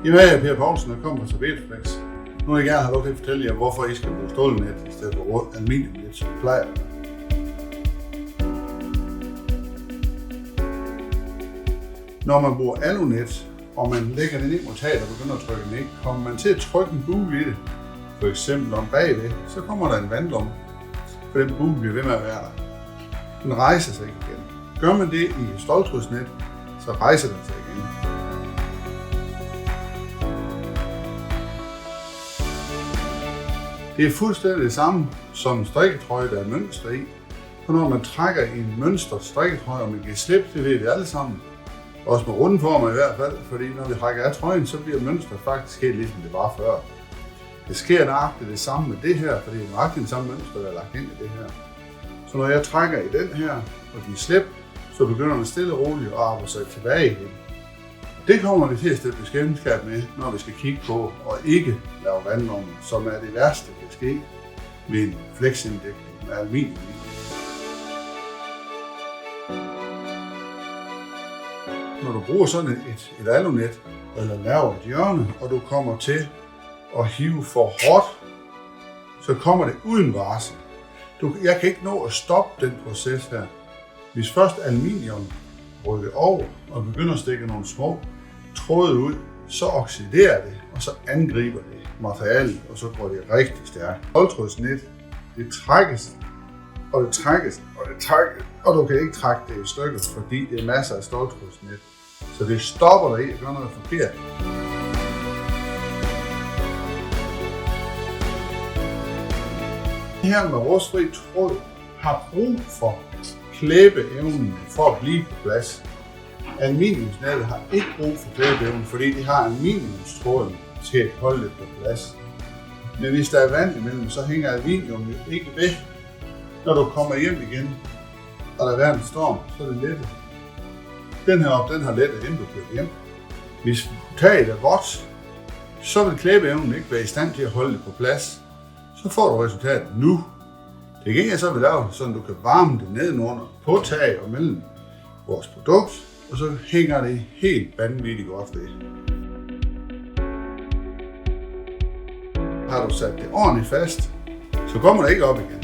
Jamen, jeg er Per Poulsen, og kommer fra Tabetflex. Nu vil jeg gerne have lov til at fortælle jer, hvorfor I skal bruge stålnet i stedet for aluminiumnet, som I plejer. Når man bruger alunet, og man lægger det ned mod taget og begynder at trykke ned, kommer man til at trykke en bule i det, for eksempel om bagved, så kommer der en vandlomme, for den bule bliver ved med at være der. Den rejser sig ikke igen. Gør man det i et ståltrådsnet, så rejser den sig igen. Det er fuldstændig det samme som en strikketrøje, der er mønster i. For når man trækker i en mønstret strikketrøje, og man kan slippe, det ved vi alle sammen. Også med runde former i hvert fald, fordi når vi trækker af trøjen, så bliver mønstret faktisk helt ligesom det var før. Det sker nøjagtigt det samme med det her, fordi det er nøjagtigt det samme mønster, der er lagt ind i det her. Så når jeg trækker i den her, og de slip, så begynder den stille og roligt at arbejde sig tilbage igen. Det kommer vi til at stifte bekendtskab med, når vi skal kigge på og ikke lave vandlommer, som er det værste, der kan ske ved en flexinddækning med aluminium. Når du bruger sådan et alunet, eller laver et hjørne, og du kommer til at hive for hårdt, så kommer det uden varsel. Jeg kan ikke nå at stoppe den proces her. Hvis først aluminium rykker over og begynder at stikke nogle små tråde ud, så oxiderer det, og så angriber det materialet, og så går det rigtig stærkt. Ståltrådsnet, det trækkes, og det trækkes, og det trækkes, og du kan ikke trække det i stykker, fordi det er masser af ståltrådsnet. Så det stopper dig i at gøre noget forkert. Det her med rustfri tråd har brug for klæbeevnen for at blive på plads. Aluminiumsnettet har ikke brug for klæbeevnen, fordi det har aluminiumstråden til at holde det på plads. Men hvis der er vand imellem, så hænger aluminium jo ikke ved. Når du kommer hjem igen, og der er en storm, så er det lettet. Den her op, den har lettet, inden du kører hjem. Hvis taget er vådt, så vil klæbeevnen ikke være i stand til at holde det på plads. Så får du resultatet nu. Det kan jeg så vil lave, så du kan varme det nedenunder på tag og mellem vores produkt, og så hænger det helt vanvittigt godt ved. Har du sat det ordentligt fast, så kommer det ikke op igen.